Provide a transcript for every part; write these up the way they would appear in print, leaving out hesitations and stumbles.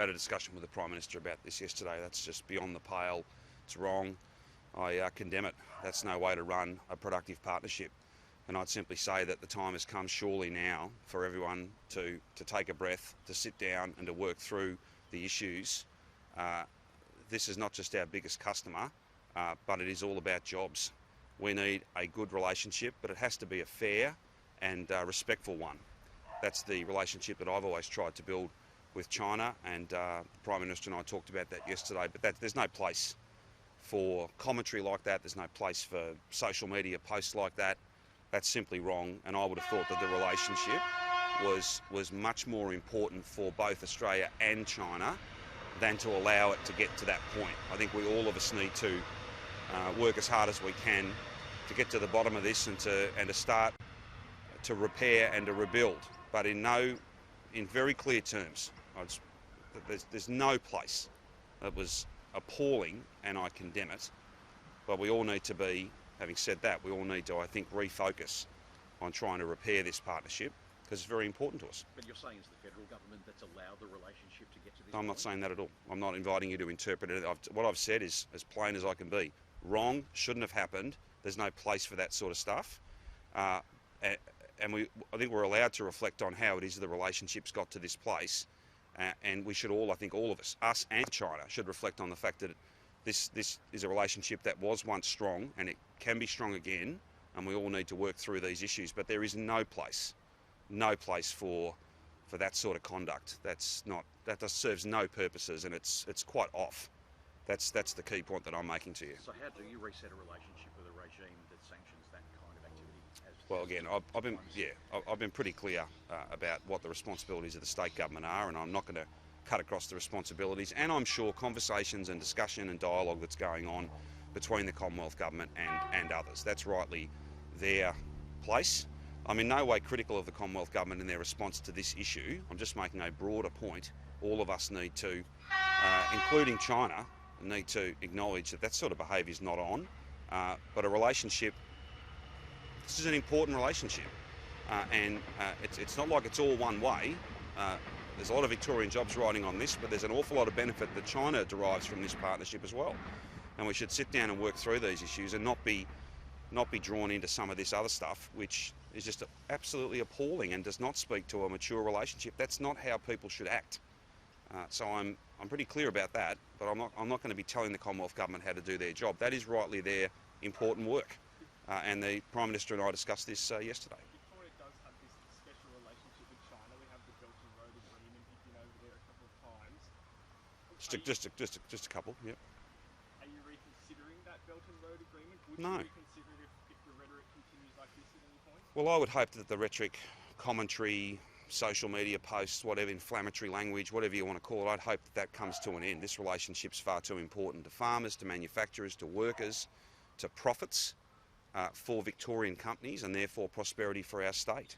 had a discussion with the Prime Minister about this yesterday. That's just beyond the pale. It's wrong. I condemn it. That's no way to run a productive partnership. And I'd simply say that the time has come surely now for everyone to take a breath, to sit down and to work through the issues. This is not just our biggest customer, but it is all about jobs. We need a good relationship, but it has to be a fair and respectful one. That's the relationship that I've always tried to build with China, and the Prime Minister and I talked about that yesterday, but there's no place for commentary like that. There's no place for social media posts like that. That's simply wrong, and I would have thought that the relationship was much more important for both Australia and China than to allow it to get to that point. I think we all of us need to work as hard as we can to get to the bottom of this and to start to repair and to rebuild, but in very clear terms. There's no place. It was appalling, and I condemn it. But we all need to be, having said that, we all need to, I think, refocus on trying to repair this partnership, because it's very important to us. But you're saying it's the federal government that's allowed the relationship to get to this I'm point? not saying that at all. I'm not inviting you to interpret it. What I've said is as plain as I can be. Wrong, shouldn't have happened. There's no place for that sort of stuff. And I think we're allowed to reflect on how it is the relationship's got to this place. And we should all, I think all of us and China, should reflect on the fact that this is a relationship that was once strong and it can be strong again, and we all need to work through these issues. But there is no place for that sort of conduct. That serves no purposes, and it's quite off. That's the key point that I'm making to you. So how do you reset a relationship with a regime that sanctions that kind of activity? Well, again, I've been pretty clear about what the responsibilities of the state government are, and I'm not going to cut across the responsibilities. And I'm sure conversations and discussion and dialogue that's going on between the Commonwealth government and others, that's rightly their place. I'm in no way critical of the Commonwealth government in their response to this issue. I'm just making a broader point. All of us need to, including China, need to acknowledge that sort of behaviour is not on. But a relationship, this is an important relationship, and it's not like it's all one way. There's a lot of Victorian jobs riding on this, but there's an awful lot of benefit that China derives from this partnership as well. And we should sit down and work through these issues and not be drawn into some of this other stuff, which is just absolutely appalling and does not speak to a mature relationship. That's not how people should act. So I'm pretty clear about that, but I'm not going to be telling the Commonwealth government how to do their job. That is rightly their important work, and the Prime Minister and I discussed this yesterday. Victoria does have this special relationship with China. We have the Belt and Road Agreement. You've been over there a couple of times. Just a couple, yep. Are you reconsidering that Belt and Road Agreement? Would No. you reconsider it if the rhetoric continues like this at any point? Well, I would hope that the rhetoric, commentary, social media posts, whatever inflammatory language, whatever you want to call it, I'd hope that comes to an end. This relationship's far too important to farmers, to manufacturers, to workers, to profits for Victorian companies, and therefore prosperity for our state.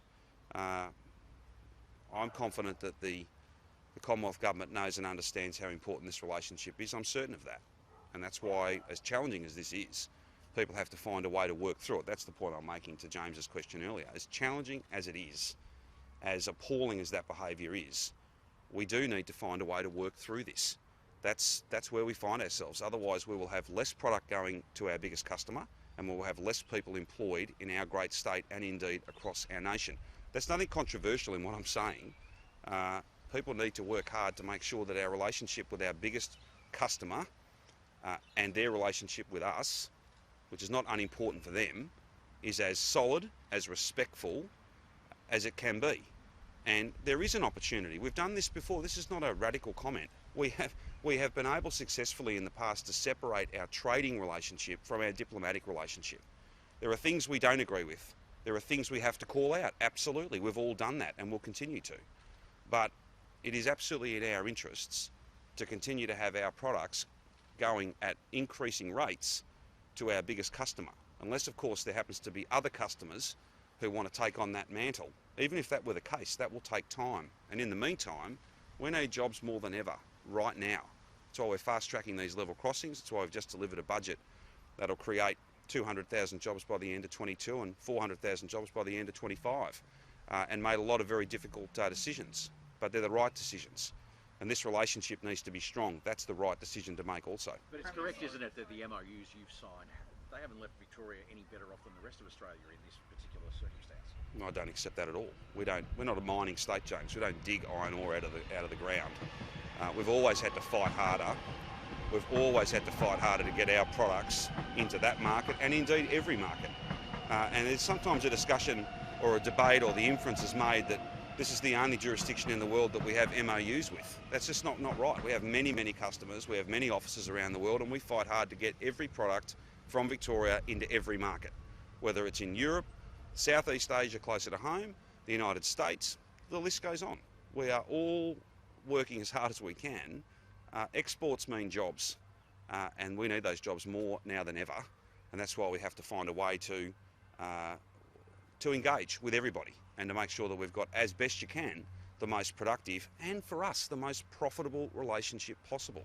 I'm confident that the Commonwealth government knows and understands how important this relationship is. I'm certain of that. And that's why, as challenging as this is, people have to find a way to work through it. That's the point I'm making to James's question earlier. As challenging as it is, as appalling as that behaviour is, we do need to find a way to work through this. That's where we find ourselves. Otherwise, we will have less product going to our biggest customer, and we will have less people employed in our great state and indeed across our nation. There's nothing controversial in what I'm saying. People need to work hard to make sure that our relationship with our biggest customer and their relationship with us, which is not unimportant for them, is as solid, as respectful as it can be. And there is an opportunity. We've done this before. This is not a radical comment. We have been able successfully in the past to separate our trading relationship from our diplomatic relationship. There are things we don't agree with. There are things we have to call out. Absolutely. We've all done that and will continue to. But it is absolutely in our interests to continue to have our products going at increasing rates to our biggest customer. Unless, of course, there happens to be other customers who want to take on that mantle. Even if that were the case, that will take time. And in the meantime, we need jobs more than ever right now. That's why we're fast-tracking these level crossings. That's why we've just delivered a budget that'll create 200,000 jobs by the end of 22 and 400,000 jobs by the end of 25, and made a lot of very difficult decisions. But they're the right decisions. And this relationship needs to be strong. That's the right decision to make also. But it's correct, isn't it, that the MOUs you've signed, they haven't left Victoria any better off than the rest of Australia in this particular circumstance? I don't accept that at all. We're not a mining state, James. We don't dig iron ore out of the ground. We've always had to fight harder. We've always had to fight harder to get our products into that market, and indeed every market. And there's sometimes a discussion or a debate, or the inference is made that this is the only jurisdiction in the world that we have MOUs with. That's just not right. We have many customers, we have many offices around the world, and we fight hard to get every product from Victoria into every market, whether it's in Europe, Southeast Asia closer to home, the United States, the list goes on. We are all working as hard as we can. Exports mean jobs, and we need those jobs more now than ever, and that's why we have to find a way to engage with everybody and to make sure that we've got, as best you can, the most productive and, for us, the most profitable relationship possible.